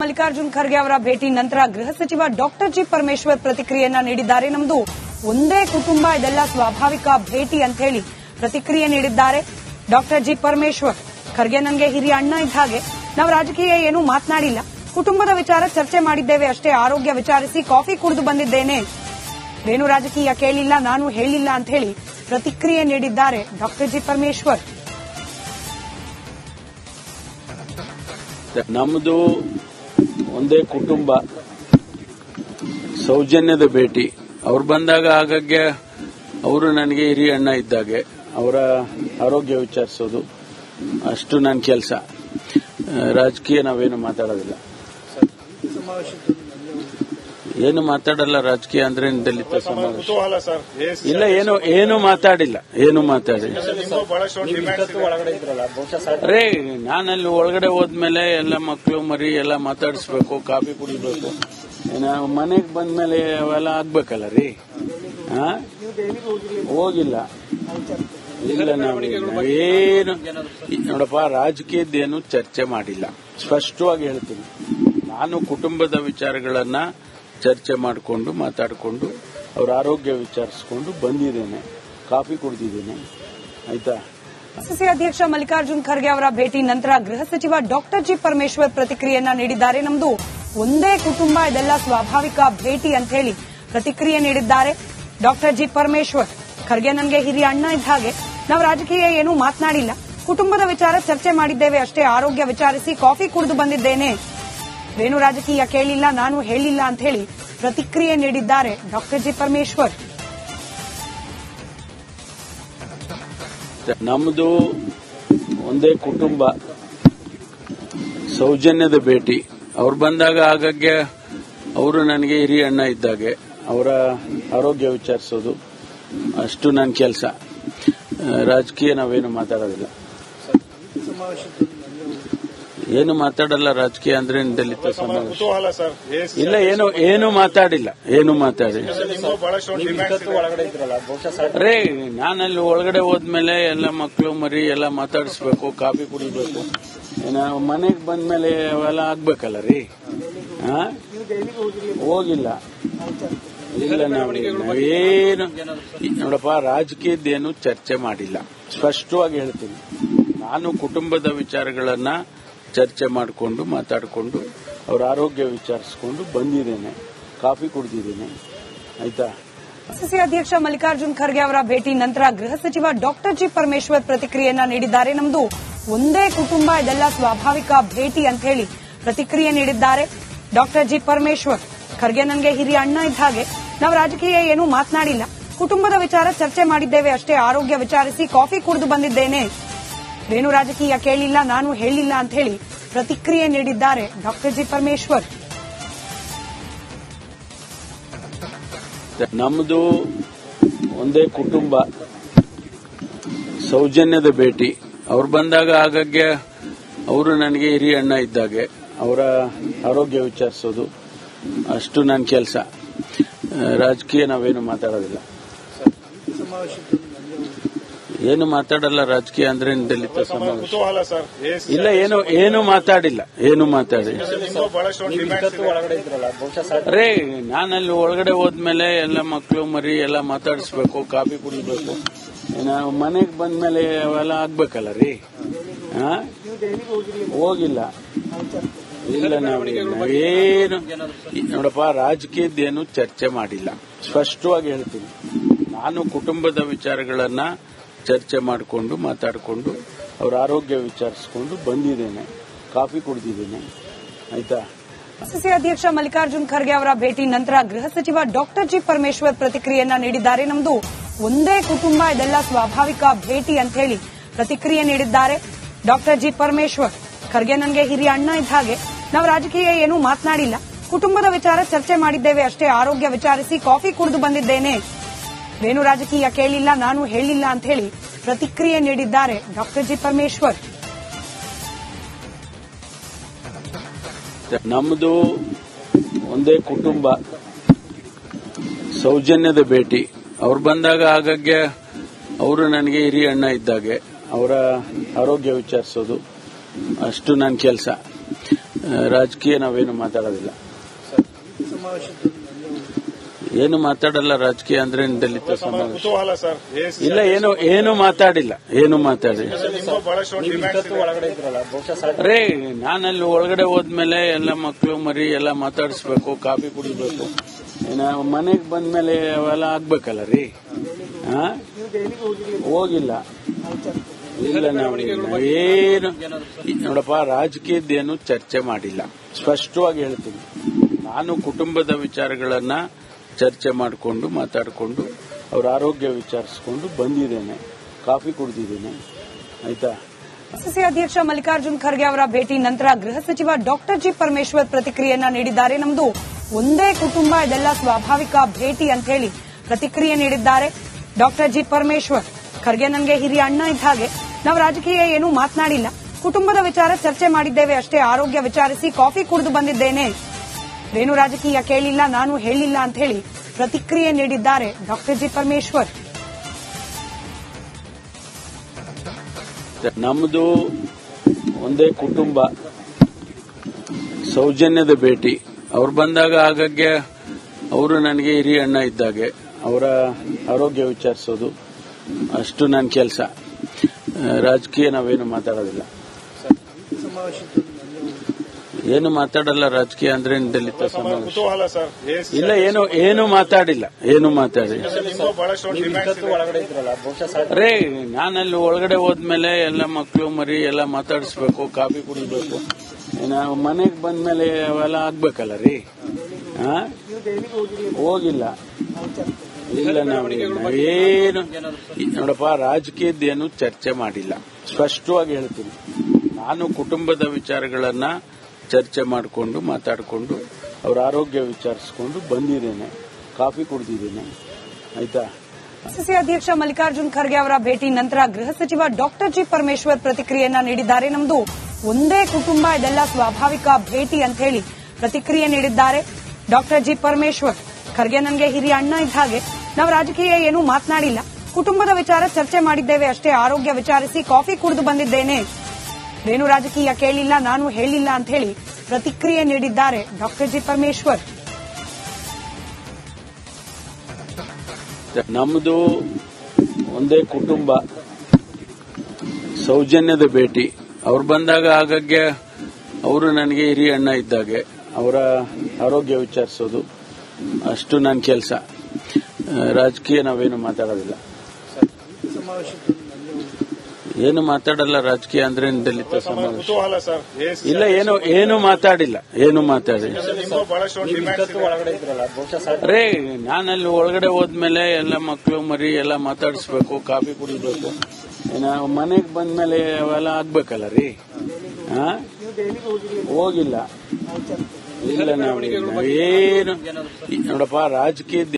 ಮಲ್ಲಿಕಾರ್ಜುನ್ ಖರ್ಗೆ ಅವರ ಭೇಟಿ ನಂತರ ಗೃಹ ಸಚಿವ ಡಾಕ್ಟರ್ ಜಿ ಪರಮೇಶ್ವರ್ ಪ್ರತಿಕ್ರಿಯೆಯನ್ನ ನೀಡಿದ್ದಾರೆ. ನಮ್ದು ಒಂದೇ ಕುಟುಂಬ, ಇದೆಲ್ಲ ಸ್ವಾಭಾವಿಕ ಭೇಟಿ ಅಂತ ಹೇಳಿ ಪ್ರತಿಕ್ರಿಯೆ ನೀಡಿದ್ದಾರೆ ಡಾಕ್ಟರ್ ಜಿ ಪರಮೇಶ್ವರ್. ಖರ್ಗೆ ನನಗೆ ಹಿರಿಯ ಅಣ್ಣ ಇದ್ದ ಹಾಗೆ, ನಾವು ರಾಜಕೀಯ ಏನೂ ಮಾತನಾಡಿಲ್ಲ, ಕುಟುಂಬದ ವಿಚಾರ ಚರ್ಚೆ ಮಾಡಿದ್ದೇವೆ ಅಷ್ಟೇ, ಆರೋಗ್ಯ ವಿಚಾರಿಸಿ ಕಾಫಿ ಕುಡಿದು ಬಂದಿದ್ದೇನೆ, ಏನು ರಾಜಕೀಯ ಕೇಳಿಲ್ಲ, ನಾನು ಹೇಳಿಲ್ಲ ಅಂತ ಹೇಳಿ ಪ್ರತಿಕ್ರಿಯೆ ನೀಡಿದ್ದಾರೆ ಡಾಕ್ಟರ್ ಜಿ ಪರಮೇಶ್ವರ್. ನಮ್ಮದು ಒಂದೇ ಕುಟುಂಬ, ಸೌಜನ್ಯದ ಭೇಟಿ. ಅವ್ರು ಬಂದಾಗ ಆಗಾಗ್ಗೆ ಅವರು ನನಗೆ ಹಿರಿಯ ಅಣ್ಣ ಇದ್ದಾಗೆ, ಅವರ ಆರೋಗ್ಯ ವಿಚಾರಿಸೋದು ಅಷ್ಟು ನನ್ನ ಕೆಲಸ. ರಾಜಕೀಯ ನಾವೇನು ಮಾತಾಡೋದಿಲ್ಲ, ಏನು ಮಾತಾಡಲ್ಲ. ರಾಜಕೀಯ ಅಂದ್ರೆ ದಲಿತ ಸಮಾವೇಶ ಇಲ್ಲ, ಏನು ಮಾತಾಡಿಲ್ಲ. ಅರೇ, ನಾನಲ್ಲಿ ಒಳಗಡೆ ಹೋದ್ಮೇಲೆ ಎಲ್ಲ ಮಕ್ಕಳು ಮರಿ ಎಲ್ಲ ಮಾತಾಡಿಸ್ಬೇಕು, ಕಾಫಿ ಕುಡಿಬೇಕು. ಮನೆಗೆ ಬಂದ್ಮೇಲೆ ಅವೆಲ್ಲ ಆಗ್ಬೇಕಲ್ಲ ರೀ. ಹೋಗಿಲ್ಲ, ಇಲ್ಲ, ನಾವೇನು ನೋಡಪ್ಪ, ರಾಜಕೀಯದ್ದೇನು ಚರ್ಚೆ ಮಾಡಿಲ್ಲ. ಸ್ಪಷ್ಟವಾಗಿ ಹೇಳ್ತೀನಿ, ನಾನು ಕುಟುಂಬದ ವಿಚಾರಗಳನ್ನ ಚರ್ಚೆ ಮಾಡಿಕೊಂಡು ಮಾತಾಡಿಕೊಂಡು ಅವರ ಆರೋಗ್ಯ ವಿಚಾರಿಸಿಕೊಂಡು ಬಂದಿದ್ದೇನೆ, ಕಾಫಿ ಕುಡಿದಿದ್ದೇನೆ. ಆಯ್ತಾ. ಎಐಸಿಸಿ ಅಧ್ಯಕ್ಷ ಮಲ್ಲಿಕಾರ್ಜುನ್ ಖರ್ಗೆ ಅವರ ಭೇಟಿ ನಂತರ ಗೃಹ ಸಚಿವ ಡಾಕ್ಟರ್ ಜಿ ಪರಮೇಶ್ವರ್ ಪ್ರತಿಕ್ರಿಯೆಯನ್ನ ನೀಡಿದ್ದಾರೆ. ನಮ್ದು ಒಂದೇ ಕುಟುಂಬ, ಇದೆಲ್ಲ ಸ್ವಾಭಾವಿಕ ಭೇಟಿ ಅಂತ ಹೇಳಿ ಪ್ರತಿಕ್ರಿಯೆ ನೀಡಿದ್ದಾರೆ ಡಾಕ್ಟರ್ ಜಿ ಪರಮೇಶ್ವರ್. ಖರ್ಗೆ ನನಗೆ ಹಿರಿಯ ಅಣ್ಣ ಇದ್ದ ಹಾಗೆ, ನಾವು ರಾಜಕೀಯ ಏನೂ ಮಾತನಾಡಿಲ್ಲ, ಕುಟುಂಬದ ವಿಚಾರ ಚರ್ಚೆ ಮಾಡಿದ್ದೇವೆ ಅಷ್ಟೇ, ಆರೋಗ್ಯ ವಿಚಾರಿಸಿ ಕಾಫಿ ಕುಡಿದು ಬಂದಿದ್ದೇನೆ, ಏನು ರಾಜಕೀಯ ಕೇಳಿಲ್ಲ, ನಾನು ಹೇಳಿಲ್ಲ ಅಂತ ಹೇಳಿ ಪ್ರತಿಕ್ರಿಯೆ ನೀಡಿದ್ದಾರೆ ಡಾಕ್ಟರ್ ಜಿ ಪರಮೇಶ್ವರ್. ನಮ್ಮದು ಒಂದೇ ಕುಟುಂಬ, ಸೌಜನ್ಯದ ಭೇಟಿ. ಅವ್ರು ಬಂದಾಗ ಆಗಾಗ್ಗೆ ಅವರು ನನಗೆ ಹಿರಿಯ ಅಣ್ಣ ಇದ್ದಾಗೆ, ಅವರ ಆರೋಗ್ಯ ವಿಚಾರಿಸೋದು ಅಷ್ಟು ನನ್ನ ಕೆಲಸ. ರಾಜಕೀಯ ನಾವೇನು ಮಾತಾಡೋದಿಲ್ಲ, ಏನು ಮಾತಾಡಲ್ಲ. ರಾಜಕೀಯ ಅಂದ್ರೆ ದಲಿತ ಸಮಾವೇಶ ಇಲ್ಲ, ಏನು ಮಾತಾಡಿಲ್ಲ. ಅರೇ, ನಾನಲ್ಲಿ ಒಳಗಡೆ ಹೋದ್ಮೇಲೆ ಎಲ್ಲ ಮಕ್ಕಳು ಮರಿ ಎಲ್ಲ ಮಾತಾಡಿಸ್ಬೇಕು, ಕಾಫಿ ಕುಡಿಬೇಕು. ಮನೆಗೆ ಬಂದ್ಮೇಲೆ ಅವೆಲ್ಲ ಆಗ್ಬೇಕಲ್ಲ ರೀ. ಹೋಗಿಲ್ಲ, ಇಲ್ಲ, ನಾವೇನು ನೋಡಪ್ಪ, ರಾಜಕೀಯದ್ದೇನು ಚರ್ಚೆ ಮಾಡಿಲ್ಲ. ಸ್ಪಷ್ಟವಾಗಿ ಹೇಳ್ತೀನಿ, ನಾನು ಕುಟುಂಬದ ವಿಚಾರಗಳನ್ನ ಚರ್ಚೆ ಮಾಡಿಕೊಂಡು ಮಾತಾಡಿಕೊಂಡು ಅವರ ಆರೋಗ್ಯ ವಿಚಾರಿಸಿಕೊಂಡು ಬಂದಿದ್ದೇನೆ, ಕಾಫಿ ಕುಡಿದಿದ್ದೇನೆ. ಆಯ್ತಾ. ಎಐಸಿಸಿ ಅಧ್ಯಕ್ಷ ಮಲ್ಲಿಕಾರ್ಜುನ್ ಖರ್ಗೆ ಅವರ ಭೇಟಿ ನಂತರ ಗೃಹ ಸಚಿವ ಡಾಕ್ಟರ್ ಜಿ ಪರಮೇಶ್ವರ್ ಪ್ರತಿಕ್ರಿಯೆಯನ್ನ ನೀಡಿದ್ದಾರೆ. ನಮ್ದು ಒಂದೇ ಕುಟುಂಬ, ಇದೆಲ್ಲ ಸ್ವಾಭಾವಿಕ ಭೇಟಿ ಅಂತ ಹೇಳಿ ಪ್ರತಿಕ್ರಿಯೆ ನೀಡಿದ್ದಾರೆ ಡಾಕ್ಟರ್ ಜಿ ಪರಮೇಶ್ವರ್. ಖರ್ಗೆ ನನಗೆ ಹಿರಿಯ ಅಣ್ಣ ಇದ್ದ ಹಾಗೆ, ನಾವು ರಾಜಕೀಯ ಏನೂ ಮಾತನಾಡಿಲ್ಲ, ಕುಟುಂಬದ ವಿಚಾರ ಚರ್ಚೆ ಮಾಡಿದ್ದೇವೆ ಅಷ್ಟೇ, ಆರೋಗ್ಯ ವಿಚಾರಿಸಿ ಕಾಫಿ ಕುಡಿದು ಬಂದಿದ್ದೇನೆ, ಏನು ರಾಜಕೀಯ ಕೇಳಿಲ್ಲ, ನಾನು ಹೇಳಿಲ್ಲ ಅಂತ ಹೇಳಿ ಪ್ರತಿಕ್ರಿಯೆ ನೀಡಿದ್ದಾರೆ ಡಾಕ್ಟರ್ ಜಿ ಪರಮೇಶ್ವರ್. ನಮ್ಮದು ಒಂದೇ ಕುಟುಂಬ, ಸೌಜನ್ಯದ ಭೇಟಿ. ಅವ್ರು ಬಂದಾಗ ಆಗಾಗ್ಗೆ ಅವರು ನನಗೆ ಹಿರಿಯ ಅಣ್ಣ ಇದ್ದಾಗೆ, ಅವರ ಆರೋಗ್ಯ ವಿಚಾರಿಸೋದು ಅಷ್ಟು ನನ್ನ ಕೆಲಸ. ರಾಜಕೀಯ ನಾವೇನು ಮಾತಾಡೋದಿಲ್ಲ, ಏನು ಮಾತಾಡಲ್ಲ. ರಾಜಕೀಯ ಅಂದ್ರೆ ದಲಿತ ಸಮಾವೇಶ ಇಲ್ಲ, ಏನು ಮಾತಾಡಿಲ್ಲ. ಅರೇ, ನಾನಲ್ಲಿ ಒಳಗಡೆ ಹೋದ್ಮೇಲೆ ಎಲ್ಲ ಮಕ್ಕಳು ಮರಿ ಎಲ್ಲ ಮಾತಾಡಿಸ್ಬೇಕು, ಕಾಫಿ ಕುಡಿಬೇಕು. ಮನೆಗೆ ಬಂದ್ಮೇಲೆ ಅವೆಲ್ಲ ಆಗ್ಬೇಕಲ್ಲ ರೀ. ಹೋಗಿಲ್ಲ, ಇಲ್ಲ, ನಾವೇನು ನೋಡಪ್ಪ, ರಾಜಕೀಯದ್ದೇನು ಚರ್ಚೆ ಮಾಡಿಲ್ಲ. ಸ್ಪಷ್ಟವಾಗಿ ಹೇಳ್ತೀನಿ, ನಾನು ಕುಟುಂಬದ ವಿಚಾರಗಳನ್ನ ಚರ್ಚೆ ಮಾಡಿಕೊಂಡು ಮಾತಾಡಿಕೊಂಡು ಅವರ ಆರೋಗ್ಯ ವಿಚಾರಿಸಿಕೊಂಡು ಬಂದಿದ್ದೇನೆ, ಕಾಫಿ ಕುಡಿದಿದ್ದೇನೆ. ಆಯ್ತಾ. ಎಐಸಿಸಿ ಅಧ್ಯಕ್ಷ ಮಲ್ಲಿಕಾರ್ಜುನ್ ಖರ್ಗೆ ಅವರ ಭೇಟಿ ನಂತರ ಗೃಹ ಸಚಿವ ಡಾಕ್ಟರ್ ಜಿ ಪರಮೇಶ್ವರ್ ಪ್ರತಿಕ್ರಿಯೆಯನ್ನ ನೀಡಿದ್ದಾರೆ. ನಮ್ದು ಒಂದೇ ಕುಟುಂಬ, ಇದೆಲ್ಲ ಸ್ವಾಭಾವಿಕ ಭೇಟಿ ಅಂತ ಹೇಳಿ ಪ್ರತಿಕ್ರಿಯೆ ನೀಡಿದ್ದಾರೆ ಡಾಕ್ಟರ್ ಜಿ ಪರಮೇಶ್ವರ್. ಖರ್ಗೆ ನನಗೆ ಹಿರಿಯ ಅಣ್ಣ ಇದ್ದ ಹಾಗೆ, ನಾವು ರಾಜಕೀಯ ಏನೂ ಮಾತನಾಡಿಲ್ಲ, ಕುಟುಂಬದ ವಿಚಾರ ಚರ್ಚೆ ಮಾಡಿದ್ದೇವೆ ಅಷ್ಟೇ, ಆರೋಗ್ಯ ವಿಚಾರಿಸಿ ಕಾಫಿ ಕುಡಿದು ಬಂದಿದ್ದೇನೆ, ಏನು ರಾಜಕೀಯ ಕೇಳಿಲ್ಲ, ನಾನು ಹೇಳಿಲ್ಲ ಅಂತ ಹೇಳಿ ಪ್ರತಿಕ್ರಿಯೆ ನೀಡಿದ್ದಾರೆ ಡಾಕ್ಟರ್ ಜಿ ಪರಮೇಶ್ವರ್. ನಮ್ಮದು ಒಂದೇ ಕುಟುಂಬ, ಸೌಜನ್ಯದ ಭೇಟಿ. ಅವ್ರು ಬಂದಾಗ ಆಗಾಗ್ಗೆ ಅವರು ನನಗೆ ಹಿರಿಯ ಅಣ್ಣ ಇದ್ದಾಗೆ, ಅವರ ಆರೋಗ್ಯ ವಿಚಾರಿಸೋದು ಅಷ್ಟು ನನ್ನ ಕೆಲಸ. ರಾಜಕೀಯ ನಾವೇನು ಮಾತಾಡೋದಿಲ್ಲ. ಏನು ಮಾತಾಡಲ್ಲ. ರಾಜಕೀಯ ಅಂದ್ರೆ ದಲಿತ ಸಮಾವೇಶ ಇಲ್ಲ. ಏನು ಮಾತಾಡಿಲ್ಲ. ರೇ, ನಾನಲ್ಲಿ ಒಳಗಡೆ ಹೋದ್ಮೇಲೆ ಎಲ್ಲ ಮಕ್ಕಳು ಮರಿ ಎಲ್ಲ ಮಾತಾಡಿಸ್ಬೇಕು, ಕಾಫಿ ಕುಡಿಬೇಕು. ಮನೆಗೆ ಬಂದ್ಮೇಲೆ ಅವೆಲ್ಲ ಆಗ್ಬೇಕಲ್ಲ ರೀ. ಹೋಗಿಲ್ಲ. ಇಲ್ಲ, ನಾವು ಏನು ನೋಡಪ್ಪ, ರಾಜಕೀಯದ್ದೇನು ಚರ್ಚೆ ಮಾಡಿಲ್ಲ. ಸ್ಪಷ್ಟವಾಗಿ ಹೇಳ್ತೀನಿ, ನಾನು ಕುಟುಂಬದ ವಿಚಾರಗಳನ್ನ ಚರ್ಚೆ ಮಾಡಿಕೊಂಡು ಮಾತಾಡಿಕೊಂಡು ಅವ್ರ ಆರೋಗ್ಯ ವಿಚಾರಿಸಿಕೊಂಡು ಬಂದಿದ್ದೇನೆ. ಕಾಫಿ ಕುಡಿದಿದ್ದೇನೆ. ಆಯ್ತಾ. ಕೆಪಿಸಿಸಿ ಅಧ್ಯಕ್ಷ ಮಲ್ಲಿಕಾರ್ಜುನ್ ಖರ್ಗೆ ಅವರ ಭೇಟಿ ನಂತರ ಗೃಹ ಸಚಿವ ಡಾಕ್ಟರ್ ಜಿ ಪರಮೇಶ್ವರ್ ಪ್ರತಿಕ್ರಿಯೆಯನ್ನ ನೀಡಿದ್ದಾರೆ. ನಮ್ದು ಒಂದೇ ಕುಟುಂಬ, ಇದೆಲ್ಲ ಸ್ವಾಭಾವಿಕ ಭೇಟಿ ಅಂತ ಹೇಳಿ ಪ್ರತಿಕ್ರಿಯೆ ನೀಡಿದ್ದಾರೆ ಡಾಕ್ಟರ್ ಜಿ ಪರಮೇಶ್ವರ್. ಖರ್ಗೆ ನನಗೆ ಹಿರಿಯ ಅಣ್ಣ ಇದ್ದ ಹಾಗೆ. ನಾವು ರಾಜಕೀಯ ಏನೂ ಮಾತನಾಡಿಲ್ಲ. ಕುಟುಂಬದ ವಿಚಾರ ಚರ್ಚೆ ಮಾಡಿದ್ದೇವೆ ಅಷ್ಟೇ. ಆರೋಗ್ಯ ವಿಚಾರಿಸಿ ಕಾಫಿ ಕುಡಿದು ಬಂದಿದ್ದೇನೆ. ಏನು ರಾಜಕೀಯ ಕೇಳಿಲ್ಲ, ನಾನು ಹೇಳಿಲ್ಲ ಅಂತ ಹೇಳಿ ಪ್ರತಿಕ್ರಿಯೆ ನೀಡಿದ್ದಾರೆ ಡಾಕ್ಟರ್ ಜಿ ಪರಮೇಶ್ವರ್. ನಮ್ಮದು ಒಂದೇ ಕುಟುಂಬ, ಸೌಜನ್ಯದ ಭೇಟಿ. ಅವ್ರು ಬಂದಾಗ ಆಗಾಗ್ಗೆ ಅವರು ನನಗೆ ಹಿರಿಯ ಅಣ್ಣ ಇದ್ದಾಗೆ. ಅವರ ಆರೋಗ್ಯ ವಿಚಾರಿಸೋದು ಅಷ್ಟು ನನ್ನ ಕೆಲಸ. ರಾಜಕೀಯ ನಾವೇನು ಮಾತಾಡೋದಿಲ್ಲ. ಏನು ಮಾತಾಡಲ್ಲ. ರಾಜಕೀಯ ಅಂದ್ರೆ ದಲಿತ ಸಮಾವೇಶ ಇಲ್ಲ. ಏನು ಮಾತಾಡಿಲ್ಲ. ರೇ, ನಾನಲ್ಲಿ ಒಳಗಡೆ ಹೋದ್ಮೇಲೆ ಎಲ್ಲ ಮಕ್ಕಳು ಮರಿ ಎಲ್ಲ ಮಾತಾಡಿಸ್ಬೇಕು, ಕಾಫಿ ಕುಡಿಬೇಕು. ಮನೆಗೆ ಬಂದ್ಮೇಲೆ ಅವೆಲ್ಲ ಆಗ್ಬೇಕಲ್ಲ ರೀ. ಹೋಗಿಲ್ಲ. ಇಲ್ಲ, ನಾವು ಏನು ನೋಡಪ್ಪ, ರಾಜಕೀಯದ್ದೇನು ಚರ್ಚೆ ಮಾಡಿಲ್ಲ. ಸ್ಪಷ್ಟವಾಗಿ ಹೇಳ್ತೀನಿ, ನಾನು ಕುಟುಂಬದ ವಿಚಾರಗಳನ್ನ ಚರ್ಚೆ ಮಾಡಿಕೊಂಡು ಮಾತಾಡಿಕೊಂಡು ಅವ್ರ ಆರೋಗ್ಯ ವಿಚಾರಿಸಿಕೊಂಡು ಬಂದಿದ್ದೇನೆ. ಕಾಫಿ ಕುಡಿದಿದ್ದೇನೆ. ಆಯ್ತಾ. ಕೆಪಿಸಿಸಿ ಅಧ್ಯಕ್ಷ ಮಲ್ಲಿಕಾರ್ಜುನ್ ಖರ್ಗೆ ಅವರ ಭೇಟಿ ನಂತರ ಗೃಹ ಸಚಿವ ಡಾಕ್ಟರ್ ಜಿ ಪರಮೇಶ್ವರ್ ಪ್ರತಿಕ್ರಿಯೆಯನ್ನ ನೀಡಿದ್ದಾರೆ. ನಮ್ದು ಒಂದೇ ಕುಟುಂಬ, ಇದೆಲ್ಲ ಸ್ವಾಭಾವಿಕ ಭೇಟಿ ಅಂತ ಹೇಳಿ ಪ್ರತಿಕ್ರಿಯೆ ನೀಡಿದ್ದಾರೆ ಡಾಕ್ಟರ್ ಜಿ ಪರಮೇಶ್ವರ್. ಖರ್ಗೆ ನನಗೆ ಹಿರಿಯ ಅಣ್ಣ ಇದ್ದ ಹಾಗೆ. ನಾವು ರಾಜಕೀಯ ಏನೂ ಮಾತನಾಡಿಲ್ಲ. ಕುಟುಂಬದ ವಿಚಾರ ಚರ್ಚೆ ಮಾಡಿದ್ದೇವೆ ಅಷ್ಟೇ. ಆರೋಗ್ಯ ವಿಚಾರಿಸಿ ಕಾಫಿ ಕುಡಿದು ಬಂದಿದ್ದೇನೆ. ಏನು ರಾಜಕೀಯ ಕೇಳಿಲ್ಲ, ನಾನು ಹೇಳಿಲ್ಲ ಅಂತ ಹೇಳಿ ಪ್ರತಿಕ್ರಿಯೆ ನೀಡಿದ್ದಾರೆ ಡಾಕ್ಟರ್ ಜಿ ಪರಮೇಶ್ವರ್. ನಮ್ಮದು ಒಂದೇ ಕುಟುಂಬ, ಸೌಜನ್ಯದ ಭೇಟಿ. ಅವ್ರು ಬಂದಾಗ ಆಗಾಗ್ಗೆ ಅವರು ನನಗೆ ಹಿರಿಯ ಅಣ್ಣ ಇದ್ದಾಗೆ. ಅವರ ಆರೋಗ್ಯ ವಿಚಾರಿಸೋದು ಅಷ್ಟು ನನ್ನ ಕೆಲಸ. ರಾಜಕೀಯ ನಾವೇನು ಮಾತಾಡೋದಿಲ್ಲ. ಏನು ಮಾತಾಡಲ್ಲ. ರಾಜಕೀಯ ಅಂದ್ರೆ ದಲಿತ ಸಮಾವೇಶ ಇಲ್ಲ. ಏನು ಮಾತಾಡಿಲ್ಲ. ರೇ, ನಾನಲ್ಲಿ ಒಳಗಡೆ ಹೋದ್ಮೇಲೆ ಎಲ್ಲ ಮಕ್ಕಳು ಮರಿ ಎಲ್ಲ ಮಾತಾಡಿಸ್ಬೇಕು, ಕಾಫಿ ಕುಡಿಬೇಕು. ಮನೆಗೆ ಬಂದ್ಮೇಲೆ ಅವೆಲ್ಲ ಆಗ್ಬೇಕಲ್ಲ ರೀ. ಹೋಗಿಲ್ಲ. ಇಲ್ಲ, ನಾವು ಏನು ನೋಡಪ್ಪ, ರಾಜಕೀಯ